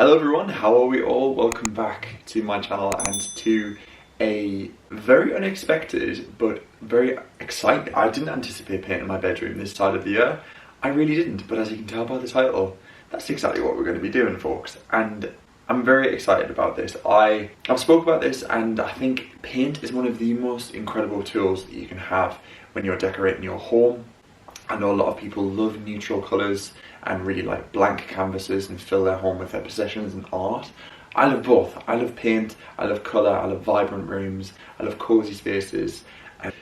Hello everyone, how are we all? Welcome back to my channel and to a very unexpected but very exciting. I didn't anticipate painting my bedroom this side of the year. I really didn't, but as you can tell by the title, that's exactly what we're going to be doing, folks. And I'm very excited about this. I've spoke about this, and I think paint is one of the most incredible tools that you can have when you're decorating your home. I know a lot of people love neutral colours and really like blank canvases and fill their home with their possessions and art. I love both. I love paint, I love colour, I love vibrant rooms, I love cosy spaces.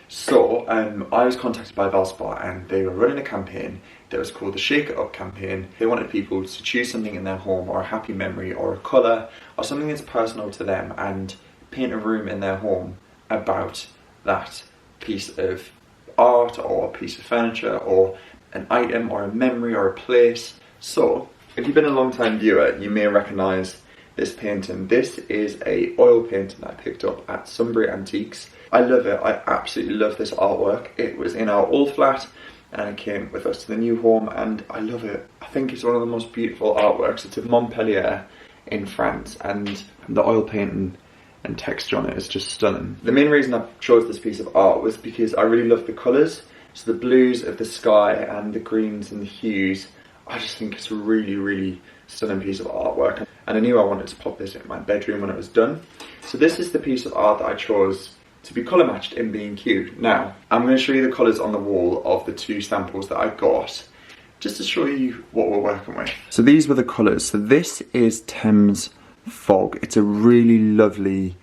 So I was contacted by Valspar, and they were running a campaign that was called the Shake It Up campaign. They wanted people to choose something in their home, or a happy memory, or a colour, or something that's personal to them, and paint a room in their home about that piece of art or a piece of furniture or an item or a memory or a place. So if you've been a long time viewer, you may recognise this painting. This is a oil painting I picked up at Sunbury Antiques. I love it. I absolutely love this artwork. It was in our old flat and it came with us to the new home, and I love it. I think it's one of the most beautiful artworks. It's of Montpellier in France, and the oil painting and texture on it is just stunning. The main reason I chose this piece of art was because I really love the colours. So the blues of the sky and the greens and the hues, I just think it's a really, really stunning piece of artwork. And I knew I wanted to pop this in my bedroom when it was done. So this is the piece of art that I chose to be colour matched in B&Q. Now, I'm going to show you the colours on the wall of the two samples that I got, just to show you what we're working with. So these were the colours. So this is Thames Fog. It's a really lovely,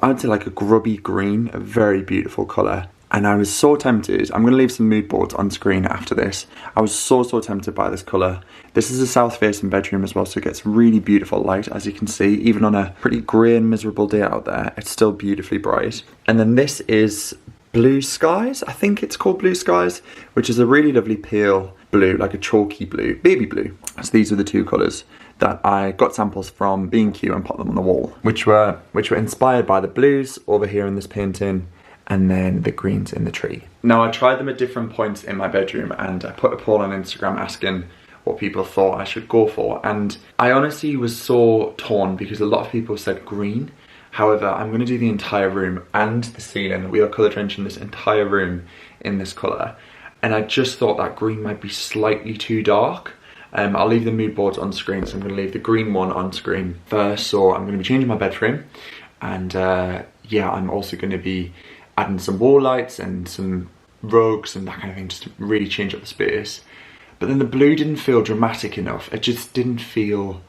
I'd say like a grubby green, a very beautiful colour. And I was so tempted. I'm going to leave some mood boards on screen after this. I was so tempted by this colour. This is a south facing bedroom as well, so it gets really beautiful light, as you can see. Even on a pretty grey and miserable day out there, it's still beautifully bright. And then this is Blue Skies. I think it's called Blue Skies, which is a really lovely pale blue, like a chalky blue, baby blue. So these are the two colours that I got samples from B&Q and put them on the wall, which were inspired by the blues over here in this painting, and then the greens in the tree. Now, I tried them at different points in my bedroom, and I put a poll on Instagram asking what people thought I should go for, and I honestly was so torn because a lot of people said green. However, I'm going to do the entire room and the ceiling. We are colour drenching this entire room in this colour, and I just thought that green might be slightly too dark. I'll leave the mood boards on screen, so I'm going to leave the green one on screen first. So I'm going to be changing my bedroom, and yeah, I'm also going to be adding some wall lights and some rugs and that kind of thing, just to really change up the space. But then the blue didn't feel dramatic enough. It just didn't feel,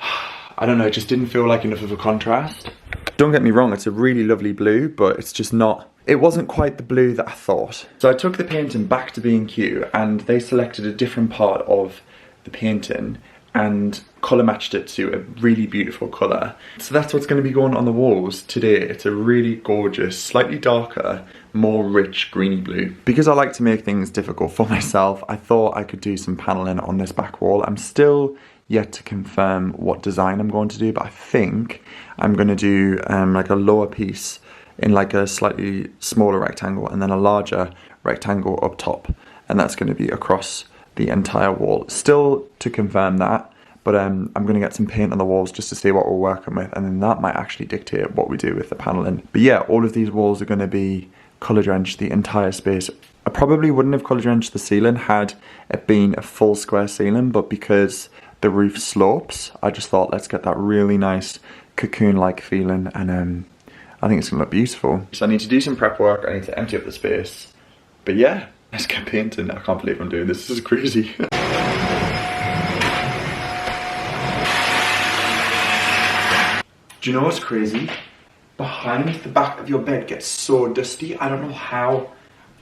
I don't know, it just didn't feel like enough of a contrast. Don't get me wrong, it's a really lovely blue, but it's just not, it wasn't quite the blue that I thought. So I took the painting back to B&Q, and they selected a different part of the painting and colour matched it to a really beautiful colour. So that's what's going to be going on the walls today. It's a really gorgeous, slightly darker, more rich greeny blue. Because I like to make things difficult for myself, I thought I could do some panelling on this back wall. I'm still yet to confirm what design I'm going to do, but I think I'm going to do like a lower piece in like a slightly smaller rectangle, and then a larger rectangle up top, and that's going to be across the entire wall. Still to confirm that, but I'm going to get some paint on the walls just to see what we're working with, and then that might actually dictate what we do with the paneling. But yeah, all of these walls are going to be colour drenched, the entire space. I probably wouldn't have colour drenched the ceiling had it been a full square ceiling, but because the roof slopes, I just thought let's get that really nice cocoon-like feeling, and I think it's going to look beautiful. So I need to do some prep work, I need to empty up the space, but yeah, let's get painting. I can't believe I'm doing this. This is crazy. Do you know what's crazy? Behind the back of your bed gets so dusty. I don't know how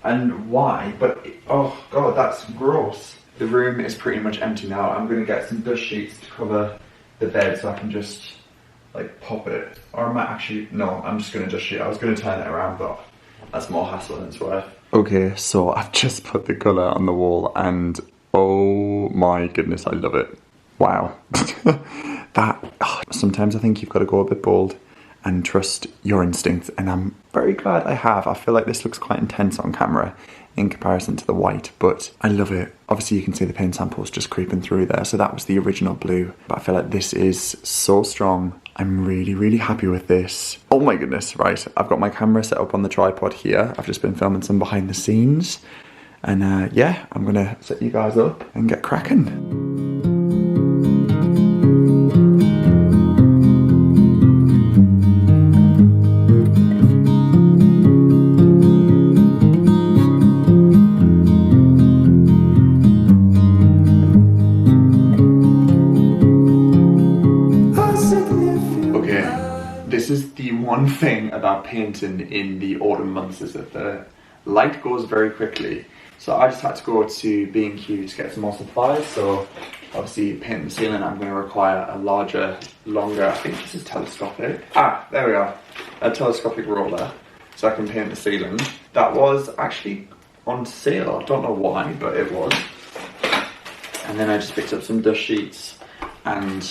and why, but oh god, that's gross. The room is pretty much empty now. I'm going to get some dust sheets to cover the bed so I can just like pop it. Or I might actually, no, I'm just going to dust sheet. I was going to turn it around, but that's more hassle than it's worth. Okay, so I've just put the colour on the wall, and oh my goodness, I love it. Wow. Sometimes I think you've got to go a bit bold and trust your instinct, and I'm very glad I have. I feel like this looks quite intense on camera in comparison to the white, but I love it. Obviously you can see the paint samples just creeping through there, so that was the original blue, but I feel like this is so strong. I'm really happy with this. Oh my goodness, right, I've got my camera set up on the tripod here. I've just been filming some behind the scenes, and yeah, I'm gonna set you guys up and get cracking. This is the one thing about painting in the autumn months, is that the light goes very quickly. So I just had to go to B&Q to get some more supplies. So obviously painting the ceiling, I'm going to require a larger, longer, I think this is telescopic. Ah, there we are, a telescopic roller, so I can paint the ceiling. That was actually on sale, I don't know why, but it was. And then I just picked up some dust sheets, and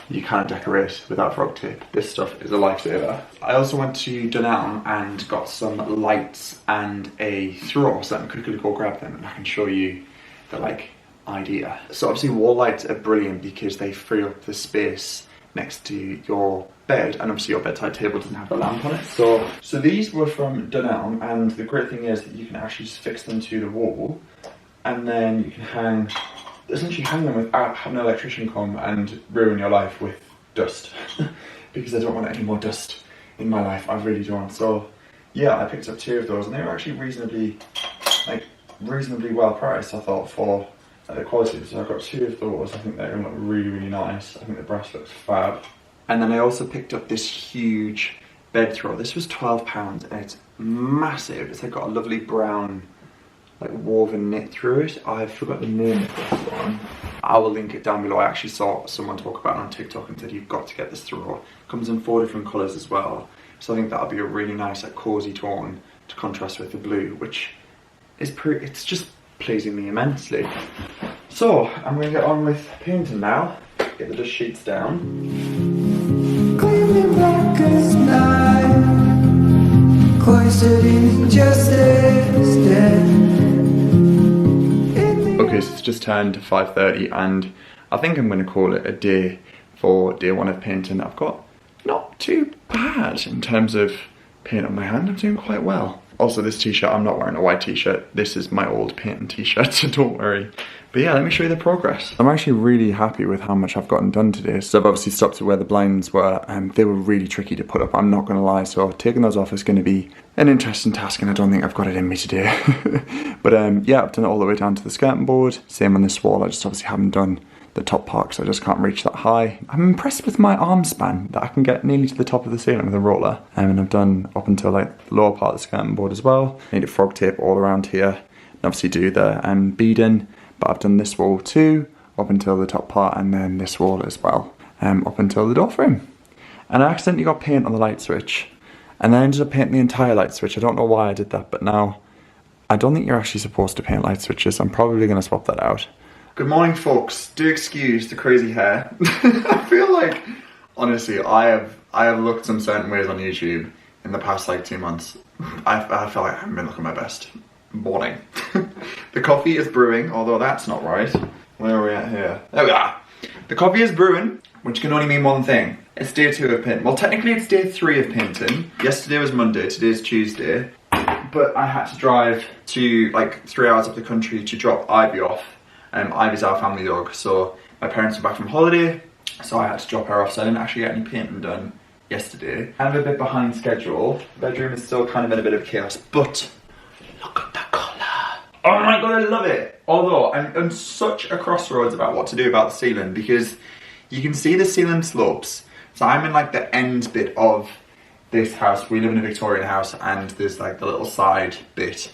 you can't decorate without frog tape. This stuff is a lifesaver. I also went to Drenching and got some lights and a throw, so I can quickly go grab them and I can show you the idea. So obviously wall lights are brilliant because they free up the space next to your bed, and obviously your bedside table doesn't have a lamp on it. So these were from Drenching, and the great thing is that you can actually just fix them to the wall, and then you can essentially hang them without having an electrician come and ruin your life with dust. Because I don't want any more dust in my life, I really don't. So yeah, I picked up 2 of those, and they were actually reasonably well priced, I thought, for the quality. So I got 2 of those. I think they're gonna look really nice. I think the brass looks fab. And then I also picked up this huge bed throw. This was £12 and it's massive. It's got a lovely brown woven knit through it. I forgot the name of this one. I will link it down below. I actually saw someone talk about it on TikTok and said you've got to get this throw. It comes in 4 different colours as well. So I think that'll be a really nice cosy tone to contrast with the blue, which is it's just pleasing me immensely. So I'm going to get on with painting now. Get the dust sheets down. Gleaming black as night, cloistered in injustice, dead. Okay, so it's just turned 5:30 and I think I'm going to call it a day for day 1 of painting. I've got not too bad in terms of paint on my hand. I'm doing quite well. Also this t-shirt, I'm not wearing a white t-shirt. This is my old painting t-shirt, so don't worry. But yeah, let me show you the progress. I'm actually really happy with how much I've gotten done today. So I've obviously stopped to where the blinds were, and they were really tricky to put up, I'm not gonna lie. So taking those off is gonna be an interesting task, and I don't think I've got it in me today. But yeah, I've done it all the way down to the skirting board. Same on this wall, I just obviously haven't done the top part because I just can't reach that high. I'm impressed with my arm span that I can get nearly to the top of the ceiling with a roller. And I've done up until the lower part of the skirting board as well. I need a frog tape all around here. And obviously do the beading, but I've done this wall too, up until the top part, and then this wall as well, up until the door frame. And I accidentally got paint on the light switch, and then I ended up painting the entire light switch. I don't know why I did that, but now I don't think you're actually supposed to paint light switches. I'm probably going to swap that out. Good morning, folks. Do excuse the crazy hair. I feel like, honestly, I have looked some certain ways on YouTube in the past 2 months. I feel like I haven't been looking my best. Morning. The coffee is brewing, although that's not right. Where are we at here? There we are. The coffee is brewing, which can only mean one thing. It's day 2 of painting. Well, technically it's day 3 of painting. Yesterday was Monday, today's Tuesday. But I had to drive to 3 hours up the country to drop Ivy off. Ivy's our family dog, so my parents were back from holiday, so I had to drop her off, so I didn't actually get any painting done yesterday. I'm a bit behind schedule. The bedroom is still kind of in a bit of chaos, but look at the colour. Oh my god, I love it! Although, I'm on such a crossroads about what to do about the ceiling, because you can see the ceiling slopes. So I'm in the end bit of this house. We live in a Victorian house, and there's the little side bit,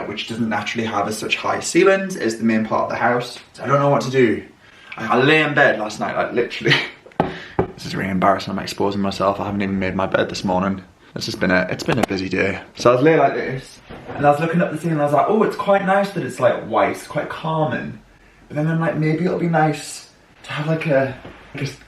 which doesn't naturally have such high ceilings as the main part of the house. So I don't know what to do. I lay in bed last night, literally. This is really embarrassing, I'm exposing myself. I haven't even made my bed this morning. It's been a busy day. So I was laying like this, and I was looking up the ceiling and I was like, oh, it's quite nice that it's white, it's quite calming. But then I'm like, maybe it'll be nice to have a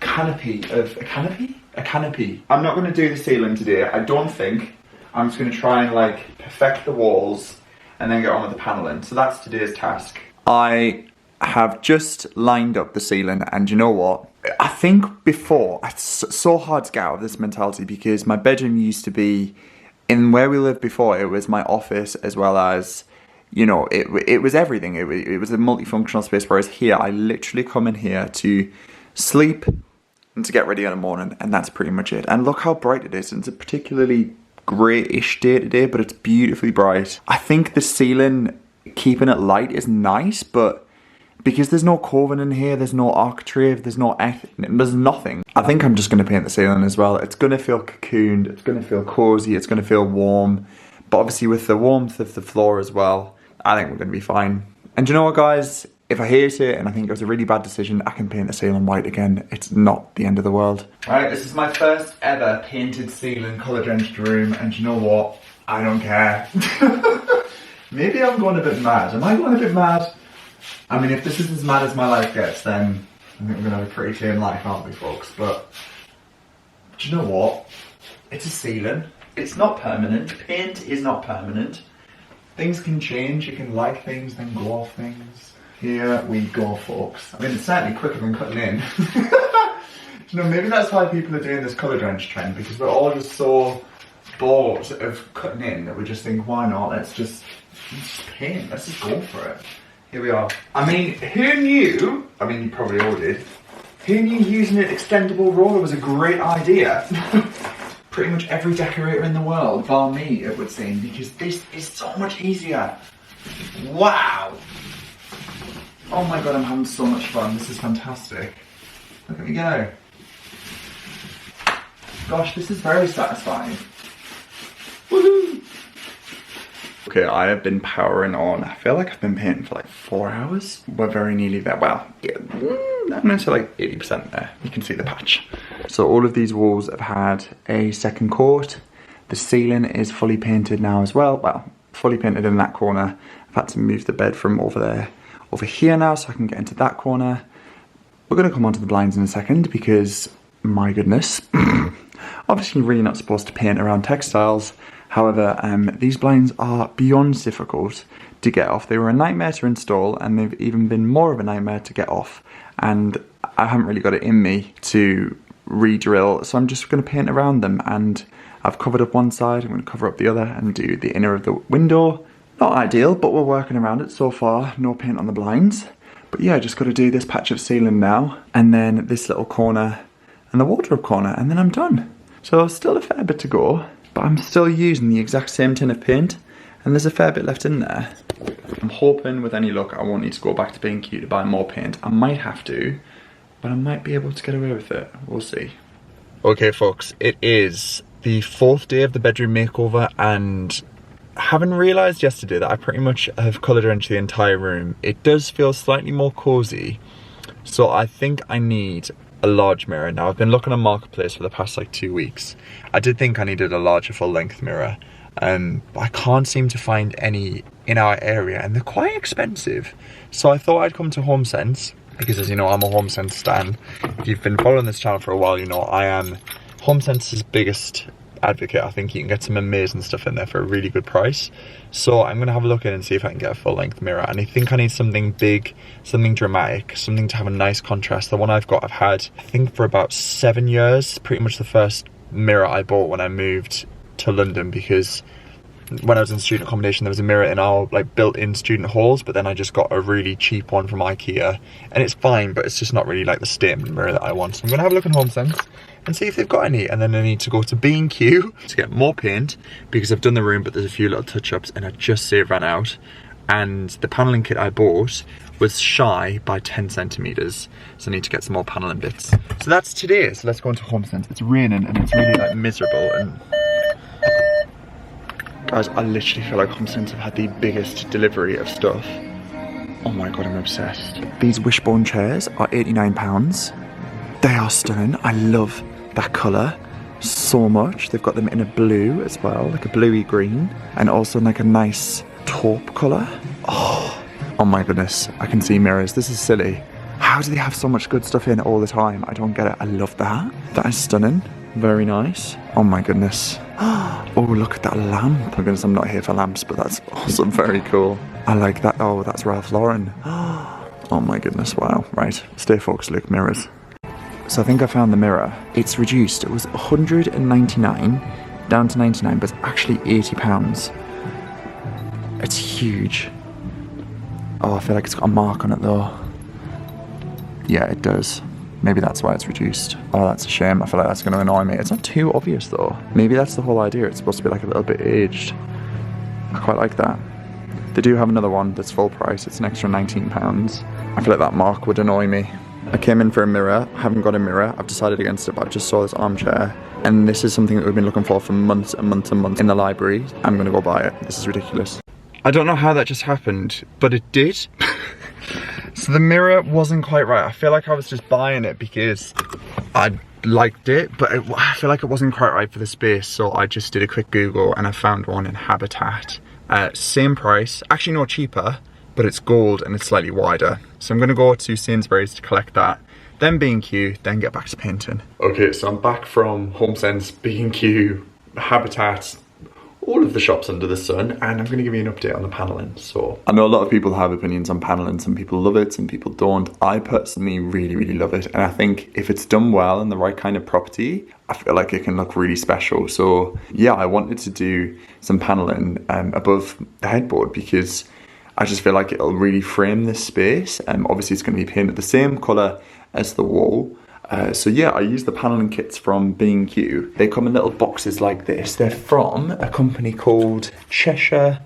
canopy of, a canopy. I'm not going to do the ceiling today, I don't think. I'm just going to try and like perfect the walls and then get on with the paneling. So that's today's task. I have just lined up the ceiling, and you know what? I think before, it's so hard to get out of this mentality because my bedroom used to be, in where we lived before, it was my office as well as, you know, it was everything. It was a multifunctional space, whereas here, I literally come in here to sleep and to get ready in the morning, and that's pretty much it. And look how bright it is. It's a particularly greyish day today, but it's beautifully bright. I think the ceiling, keeping it light is nice, but because there's no coving in here, there's no architrave, there's nothing. I think I'm just going to paint the ceiling as well. It's going to feel cocooned, it's going to feel cozy, it's going to feel warm. But obviously with the warmth of the floor as well, I think we're going to be fine. And you know what, guys? If I hate it and I think it was a really bad decision, I can paint the ceiling white again. It's not the end of the world. Alright, this is my first ever painted ceiling, colour drenched room, and you know what? I don't care. Maybe I'm going a bit mad. Am I going a bit mad? I mean, if this is as mad as my life gets, then I think we're going to have a pretty tame life, aren't we, folks? But do you know what? It's a ceiling. It's not permanent. Paint is not permanent. Things can change. You can like things, then go off things. Here we go, folks. I mean, it's certainly quicker than cutting in. You know, maybe that's why people are doing this colour drench trend, because we're all just so bored of cutting in that we just think, why not? Let's just paint. Let's just go for it. Here we are. I mean, who knew? I mean, you probably all did. Who knew using an extendable roller was a great idea? Pretty much every decorator in the world, bar me, it would seem, because this is so much easier. Wow. Oh my god, I'm having so much fun. This is fantastic. Look at me go. Gosh, this is very satisfying. Woohoo! Okay, I have been powering on. I feel like I've been painting for like 4 hours. We're very nearly there. Well, yeah, I'm going to say like 80% there. You can see the patch. So all of these walls have had a second coat. The ceiling is fully painted now as well. Well, fully painted in that corner. I've had to move the bed from over there, over here now, so I can get into that corner. We're going to come onto the blinds in a second because, my goodness, obviously you're really not supposed to paint around textiles. However, these blinds are beyond difficult to get off. They were a nightmare to install, and they've even been more of a nightmare to get off. And I haven't really got it in me to re-drill, so I'm just going to paint around them. And I've covered up one side, I'm going to cover up the other and do the inner of the window. Not ideal, but we're working around it so far. No paint on the blinds. But yeah, just got to do this patch of ceiling now, and then this little corner and the wardrobe corner, and then I'm done. So still a fair bit to go. But I'm still using the exact same tin of paint, and there's a fair bit left in there. I'm hoping with any luck I won't need to go back to B&Q to buy more paint. I might have to, but I might be able to get away with it. We'll see. Okay folks, it is the 4th day of the bedroom makeover, and having realised yesterday that I pretty much have colour drenched the entire room, it does feel slightly more cosy. So I think I need a large mirror. Now I've been looking on Marketplace for the past like 2 weeks. I did think I needed a larger full length mirror, but I can't seem to find any in our area, and they're quite expensive. So I thought I'd come to HomeSense, because as you know, I'm a HomeSense stan. If you've been following this channel for a while, you know I am HomeSense's biggest advocate. I think you can get some amazing stuff in there for a really good price. So I'm gonna have a look in and see if I can get a full length mirror. And I think I need something big, something dramatic, something to have a nice contrast. The one I've got, I've had, I think for about 7 years, pretty much the first mirror I bought when I moved to London, because when I was in student accommodation, there was a mirror in our like built-in student halls, but then I just got a really cheap one from IKEA, and it's fine, but it's just not really like the statement mirror that I want. So I'm gonna have a look at HomeSense and see if they've got any, and then I need to go to B&Q to get more paint, because I've done the room, but there's a few little touch-ups, and I just say ran out. And the paneling kit I bought was shy by 10 centimeters, so I need to get some more paneling bits. So that's today. So let's go into HomeSense. It's raining and it's really like miserable, and guys, I literally feel like HomeSense have had the biggest delivery of stuff. Oh my god, I'm obsessed. These wishbone chairs are £89. They are stunning. I love that colour so much. They've got them in a blue as well, like a bluey green, and also like a nice taupe colour. Oh my goodness, I can see mirrors. This is silly. How do they have so much good stuff in all the time? I don't get it. I love that. That is stunning. Very nice. Oh my goodness. Oh, look at that lamp. Oh my goodness, I'm not here for lamps, but that's also very cool. I like that. Oh, that's Ralph Lauren. Oh my goodness, wow. Right, stay focused, Luke. Mirrors. So I think I found the mirror. It's reduced. It was 199 down to 99, but it's actually £80. It's huge. Oh, I feel like it's got a mark on it though. Yeah, it does. Maybe that's why it's reduced. Oh, that's a shame. I feel like that's going to annoy me. It's not too obvious though. Maybe that's the whole idea. It's supposed to be like a little bit aged. I quite like that. They do have another one that's full price. It's an extra £19. I feel like that mark would annoy me. I came in for a mirror. I haven't got a mirror. I've decided against it, but I just saw this armchair. And this is something that we've been looking for months and months and months in the library. I'm going to go buy it. This is ridiculous. I don't know how that just happened, but it did. So the mirror wasn't quite right. I feel like I was just buying it because I liked it, but I feel like it wasn't quite right for the space. So I just did a quick Google and I found one in Habitat. Same price, actually no cheaper, but it's gold and it's slightly wider. So I'm gonna go to Sainsbury's to collect that, then B&Q, then get back to painting. Okay, so I'm back from HomeSense, B&Q, Habitat, all of the shops under the sun, and I'm going to give you an update on the panelling. So I know a lot of people have opinions on panelling. Some people love it, some people don't. I personally really love it, and I think if it's done well and the right kind of property, I feel like it can look really special. So yeah, I wanted to do some panelling above the headboard because I just feel like it'll really frame this space. Obviously it's going to be painted the same colour as the wall. So yeah, I used the panelling kits from B&Q. They come in little boxes like this. They're from a company called Cheshire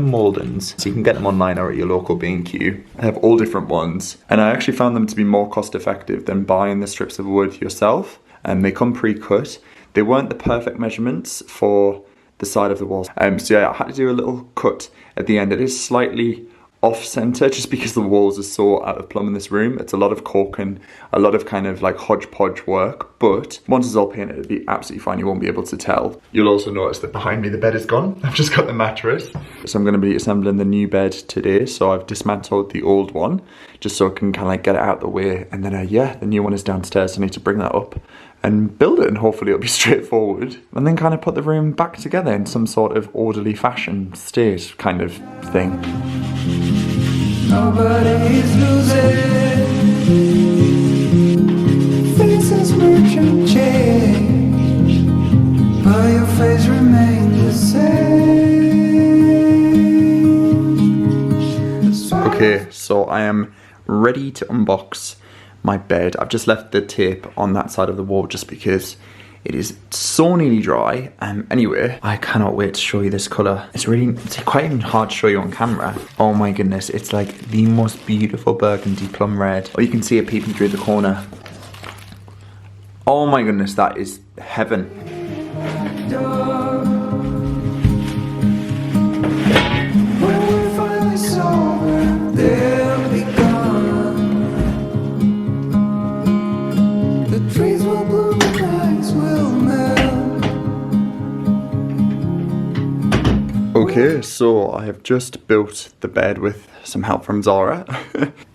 Mouldings. So you can get them online or at your local B&Q. They have all different ones. And I actually found them to be more cost effective than buying the strips of wood yourself. And they come pre-cut. They weren't the perfect measurements for the side of the walls. So yeah, I had to do a little cut at the end. It is slightly off center just because the walls are so out of plumb in this room. It's a lot of caulking, a lot of kind of like hodgepodge work, but once it's all painted, it'll be absolutely fine. You won't be able to tell. You'll also notice that behind me the bed is gone. I've just got the mattress. So I'm going to be assembling the new bed today. So I've dismantled the old one just so I can kind of like get it out of the way, and then yeah, the new one is downstairs, so I need to bring that up and build it, and hopefully it'll be straightforward, and then kind of put the room back together in some sort of orderly fashion state kind of thing. Nobody's losing. Faces merchant change, but your face remains the same. Okay, so I am ready to unbox my bed. I've just left the tape on that side of the wall just because it is so nearly dry. Anyway, I cannot wait to show you this colour. It's quite even hard to show you on camera. Oh my goodness, it's like the most beautiful burgundy plum red. Oh, you can see it peeping through the corner. Oh my goodness, that is heaven. When we're finally sober, they'll be gone. The trees will bloom, the nights will melt. Okay, so I have just built the bed with some help from Zara.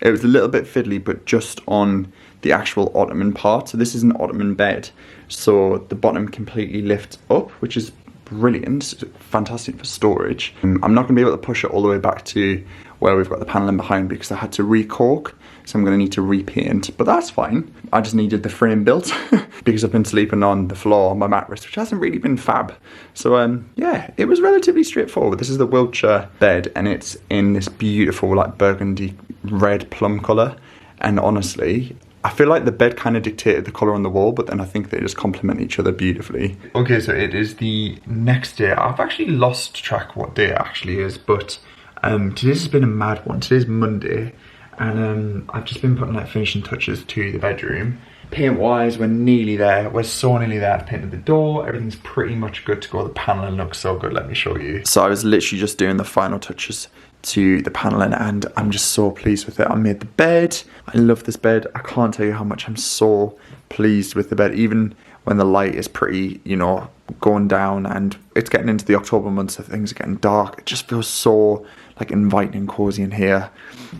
It was a little bit fiddly, but just on the actual ottoman part. So this is an ottoman bed. So the bottom completely lifts up, which is brilliant, fantastic for storage. I'm not going to be able to push it all the way back to where we've got the paneling behind because I had to recork, so I'm going to need to repaint, but that's fine. I just needed the frame built because I've been sleeping on the floor on my mattress, which hasn't really been fab. So yeah, it was relatively straightforward. This is the Wiltshire bed and it's in this beautiful like burgundy red plum colour, and honestly I feel like the bed kind of dictated the colour on the wall, but then I think they just complement each other beautifully. Okay, so it is the next day. I've actually lost track what day it actually is, but today's has been a mad one. Today's Monday, and I've just been putting like finishing touches to the bedroom. Paint wise, we're nearly there. We're so nearly there. I've painted the door. Everything's pretty much good to go. The paneling looks so good. Let me show you. So I was literally just doing the final touches to the paneling and I'm just so pleased with it. I made the bed. I love this bed. I can't tell you how much I'm so pleased with the bed, even when the light is pretty, you know, going down and it's getting into the October months, so things are getting dark. It just feels so like inviting and cozy in here.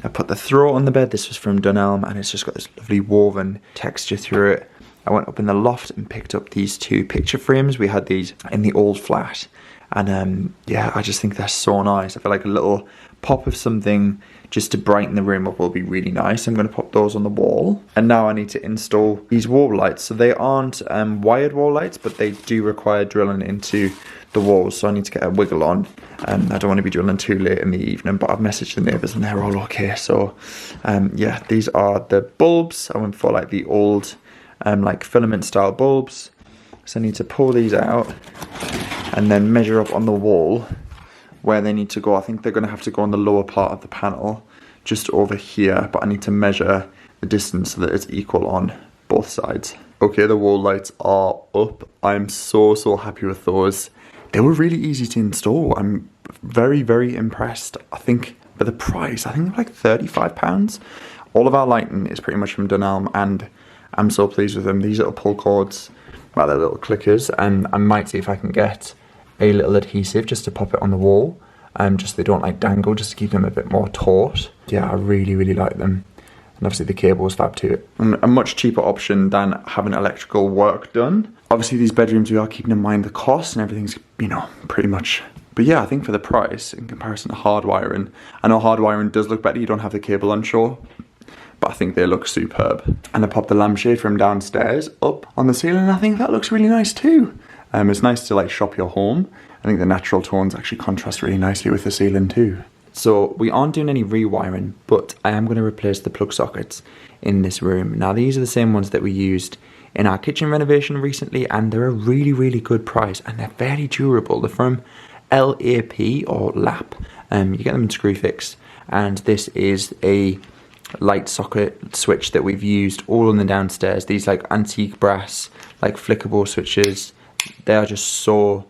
I put the throw on the bed. This was from Dunelm and it's just got this lovely woven texture through it. I went up in the loft and picked up these 2 picture frames. We had these in the old flat, and yeah, I just think they're so nice. I feel like a little pop of something just to brighten the room up will be really nice. I'm going to pop those on the wall. And now I need to install these wall lights. So they aren't wired wall lights, but they do require drilling into the walls. So I need to get a wiggle on. I don't want to be drilling too late in the evening, but I've messaged the neighbours and they're all okay. So yeah, these are the bulbs. I went for like the old like filament style bulbs. So I need to pull these out and then measure up on the wall where they need to go. I think they're going to have to go on the lower part of the panel, just over here, but I need to measure the distance so that it's equal on both sides. Okay, the wall lights are up. I'm so happy with those. They were really easy to install. I'm very impressed. I think for the price, I think they're like £35. All of our lighting is pretty much from Dunelm, and I'm so pleased with them. These little pull cords, well, they're little clickers, and I might see if I can get a little adhesive just to pop it on the wall, just so they don't like dangle, just to keep them a bit more taut. Yeah, I really like them. And obviously the cable is fab too. A much cheaper option than having electrical work done. Obviously these bedrooms, we are keeping in mind the cost and everything's, you know, pretty much. But yeah, I think for the price, in comparison to hard wiring, I know hard wiring does look better, you don't have the cable onshore, but I think they look superb. And I popped the lampshade from downstairs up on the ceiling, and I think that looks really nice too. It's nice to like shop your home. I think the natural tones actually contrast really nicely with the ceiling too. So we aren't doing any rewiring, but I am going to replace the plug sockets in this room. Now these are the same ones that we used in our kitchen renovation recently, and they're a really good price, and they're fairly durable. They're from LAP or LAP. You get them in Screwfix, and this is a light socket switch that we've used all in the downstairs. These like antique brass, like flickable switches. They are just so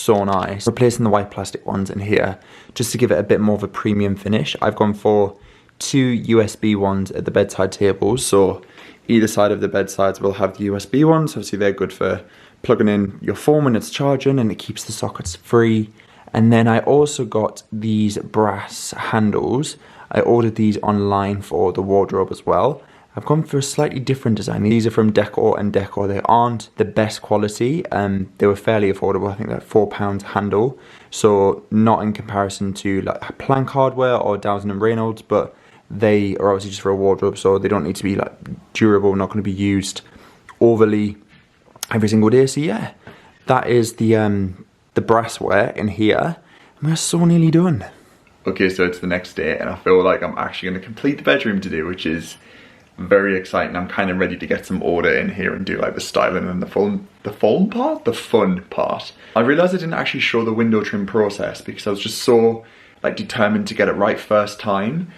nice. Replacing the white plastic ones in here just to give it a bit more of a premium finish. I've gone for 2 USB ones at the bedside tables, so either side of the bedsides will have the USB ones. Obviously they're good for plugging in your phone when it's charging, and it keeps the sockets free. And then I also got these brass handles. I ordered these online for the wardrobe as well. I've gone for a slightly different design. These are from Decor and Decor. They aren't the best quality. They were fairly affordable. I think they're £4 handle. So not in comparison to like Plank Hardware or Dowson and Reynolds, but they are obviously just for a wardrobe, so they don't need to be like durable, not going to be used overly every single day. So yeah, that is the brassware in here, and we're so nearly done. Okay, so it's the next day, and I feel like I'm actually going to complete the bedroom today, which is very exciting. I'm kind of ready to get some order in here and do like the styling and the fun part. I realized I didn't actually show the window trim process because I was just so like determined to get it right first time,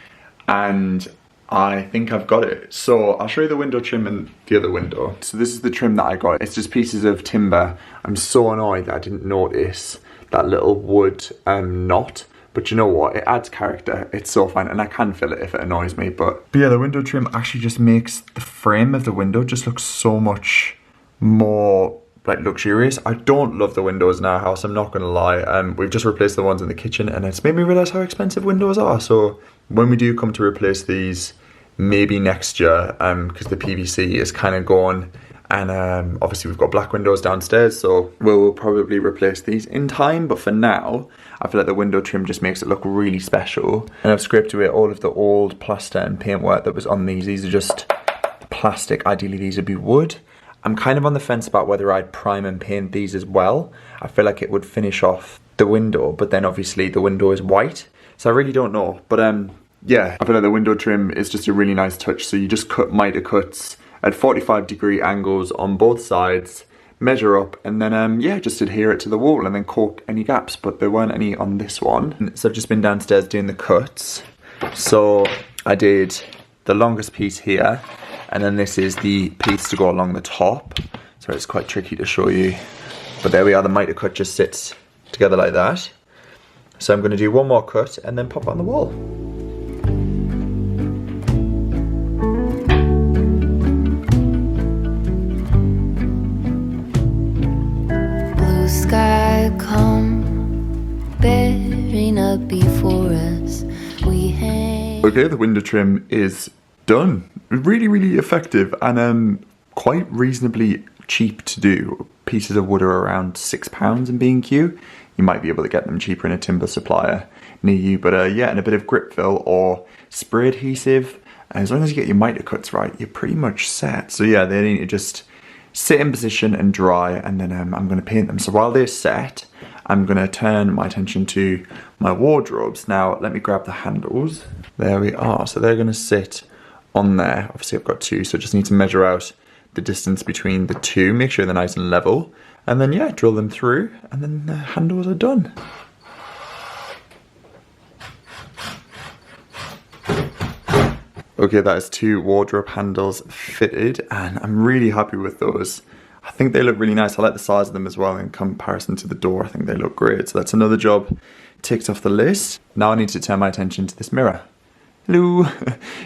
and I think I've got it. So I'll show you the window trim and the other window. So this is the trim that I got. It's just pieces of timber. I'm so annoyed that I didn't notice that little wood knot. But you know what, it adds character. It's so fine, and I can feel it if it annoys me. But yeah, the window trim actually just makes the frame of the window just look so much more like luxurious. I don't love the windows in our house, I'm not gonna lie. We've just replaced the ones in the kitchen, and it's made me realize how expensive windows are. So when we do come to replace these, maybe next year, because the PVC is kind of gone, and obviously we've got black windows downstairs, so we'll probably replace these in time. But for now, I feel like the window trim just makes it look really special. And I've scraped away all of the old plaster and paintwork that was on these. These are just plastic. Ideally these would be wood. I'm kind of on the fence about whether I'd prime and paint these as well. I feel like it would finish off the window, but then obviously the window is white, so I really don't know. But yeah, I feel like the window trim is just a really nice touch. So you just cut miter cuts at 45-degree angles on both sides, measure up, and then yeah, just adhere it to the wall and then cork any gaps, but there weren't any on this one. So I've just been downstairs doing the cuts. So I did the longest piece here, and then this is the piece to go along the top. So it's quite tricky to show you, but there we are, the miter cut just sits together like that. So I'm going to do one more cut and then pop it on the wall. Sky come bearing up before us. We hang. Okay, the window trim is done. Really effective, and quite reasonably cheap to do. Pieces of wood are around £6 in B&Q. You might be able to get them cheaper in a timber supplier near you, but yeah, and a bit of grip fill or spray adhesive. And as long as you get your miter cuts right, you're pretty much set. So yeah, they need to just sit in position and dry, and then I'm going to paint them. So while they're set, I'm going to turn my attention to my wardrobes. Now, let me grab the handles. There we are. So they're going to sit on there. Obviously, I've got two, so I just need to measure out the distance between the two, make sure they're nice and level, and then yeah, drill them through, and then the handles are done. Okay, that is 2 wardrobe handles fitted, and I'm really happy with those. I think they look really nice. I like the size of them as well in comparison to the door. I think they look great. So that's another job ticked off the list. Now I need to turn my attention to this mirror. Hello.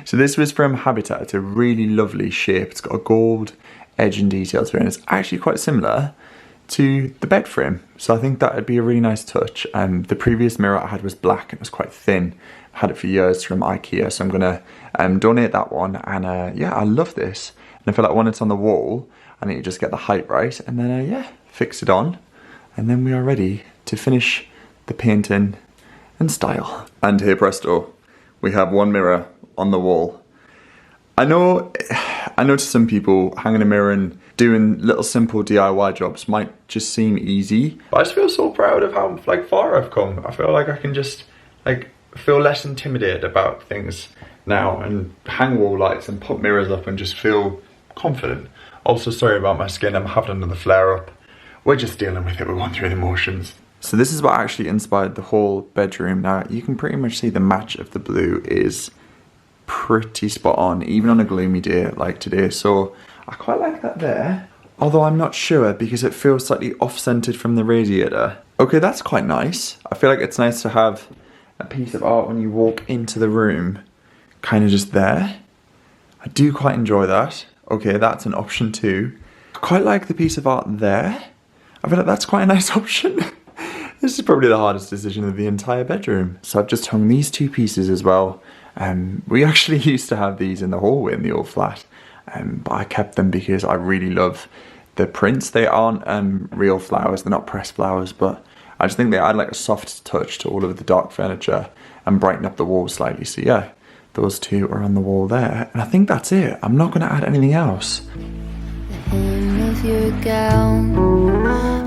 So this was from Habitat. It's a really lovely shape. It's got a gold edge and detail to it, and it's actually quite similar to the bed frame. So I think that would be a really nice touch. The previous mirror I had was black and it was quite thin. I had it for years from IKEA, so I'm gonna donate that one. And yeah, I love this. And I feel like when it's on the wall, I need to just get the height right, and then yeah, fix it on, and then we are ready to finish the painting and style. And here presto, we have one mirror on the wall. I know to some people hanging a mirror and doing little simple DIY jobs might just seem easy, but I just feel so proud of how like far I've come. I feel like I can just like feel less intimidated about things now and hang wall lights and put mirrors up and just feel confident. Also, sorry about my skin, I'm having another flare up. We're just dealing with it, we're going through the motions. So this is what actually inspired the whole bedroom. Now you can pretty much see the match of the blue is pretty spot on, even on a gloomy day like today. So I quite like that there. Although I'm not sure because it feels slightly off-centered from the radiator. Okay, that's quite nice. I feel like it's nice to have a piece of art when you walk into the room, kind of just there. I do quite enjoy that. Okay, that's an option too. I quite like the piece of art there. I feel like that's quite a nice option. This is probably the hardest decision of the entire bedroom. So I've just hung these 2 pieces as well. We actually used to have these in the hallway in the old flat, but I kept them because I really love the prints. They aren't real flowers, they're not pressed flowers, but I just think they add like a soft touch to all of the dark furniture and brighten up the walls slightly. So yeah, those 2 are on the wall there, and I think that's it. I'm not going to add anything else. The hem of your gown,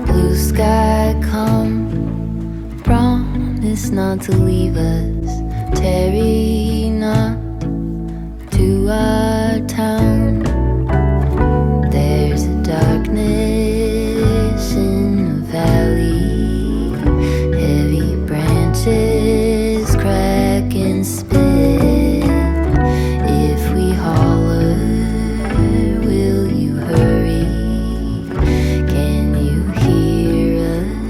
blue sky come, promise not to leave us, tarry not to our town. There's a darkness in the valley, heavy branches crack and spit. If we holler, will you hurry? Can you hear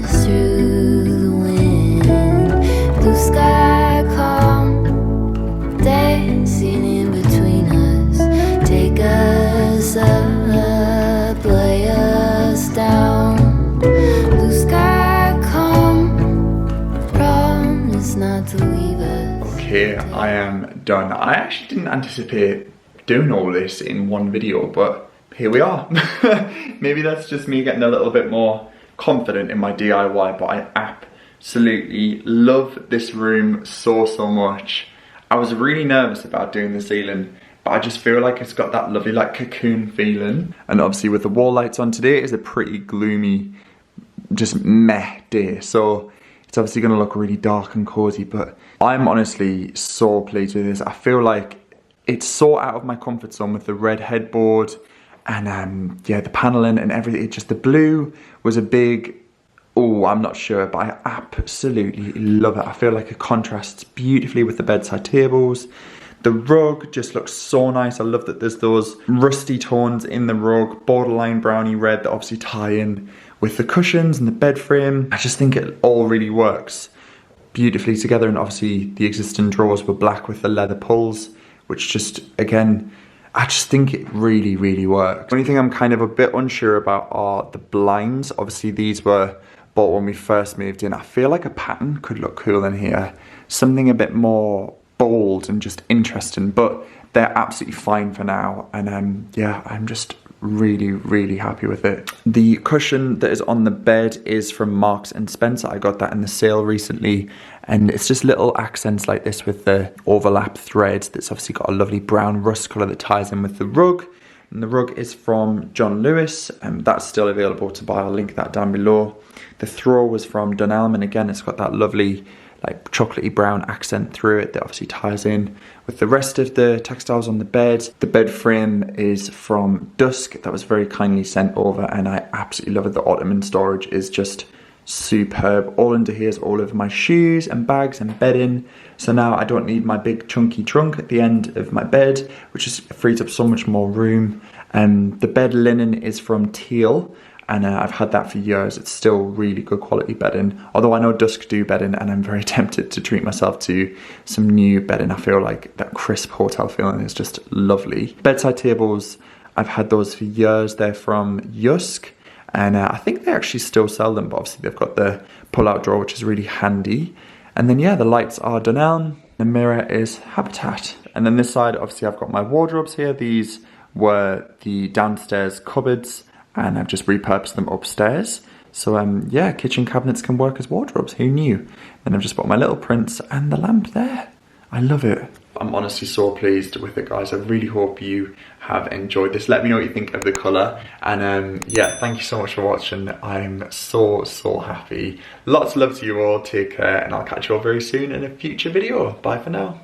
us through the wind? Blue sky calm, dancing in between us. Take us up, lay us down. Blue sky calm, promise not to leave us. Okay, I am done. I actually didn't anticipate doing all this in one video, but here we are. Maybe that's just me getting a little bit more confident in my DIY, but I absolutely love this room so much. I was really nervous about doing the ceiling, but I just feel like it's got that lovely like cocoon feeling. And obviously with the wall lights on, today is a pretty gloomy, just meh day. So it's obviously gonna look really dark and cozy, but I'm honestly so pleased with this. I feel like it's so out of my comfort zone with the red headboard and yeah, the paneling and everything. It just, the blue was a big, oh, I'm not sure, but I absolutely love it. I feel like it contrasts beautifully with the bedside tables. The rug just looks so nice. I love that there's those rusty tones in the rug, borderline browny red that obviously tie in with the cushions and the bed frame. I just think it all really works beautifully together, and obviously the existing drawers were black with the leather pulls, which just, again, I just think it really works. The only thing I'm kind of a bit unsure about are the blinds. Obviously these were bought when we first moved in. I feel like a pattern could look cool in here. Something a bit more bold and just interesting, but they're absolutely fine for now. And yeah, I'm just really, really happy with it. The cushion that is on the bed is from Marks and Spencer. I got that in the sale recently, and it's just little accents like this with the overlap thread that's obviously got a lovely brown rust colour that ties in with the rug. And the rug is from John Lewis, and that's still available to buy. I'll link that down below. The throw was from Dunelm, and again, it's got that lovely like chocolatey brown accent through it that obviously ties in with the rest of the textiles on the bed. The bed frame is from Dusk. That was very kindly sent over, and I absolutely love it. The ottoman storage is just superb. All under here is all of my shoes and bags and bedding. So now I don't need my big chunky trunk at the end of my bed, which just frees up so much more room. The bed linen is from Teal, and I've had that for years. It's still really good quality bedding. Although I know Dusk do bedding, and I'm very tempted to treat myself to some new bedding. I feel like that crisp hotel feeling is just lovely. Bedside tables, I've had those for years. They're from Yusk, and I think they actually still sell them, but obviously they've got the pull-out drawer, which is really handy. And then yeah, the lights are Dunelm. The mirror is Habitat. And then this side, obviously I've got my wardrobes here. These were the downstairs cupboards, and I've just repurposed them upstairs. So yeah, kitchen cabinets can work as wardrobes, who knew? And I've just got my little prints and the lamp there. I love it. I'm honestly so pleased with it, guys. I really hope you have enjoyed this. Let me know what you think of the colour. And yeah, thank you so much for watching. I'm so happy. Lots of love to you all. Take care, and I'll catch you all very soon in a future video. Bye for now.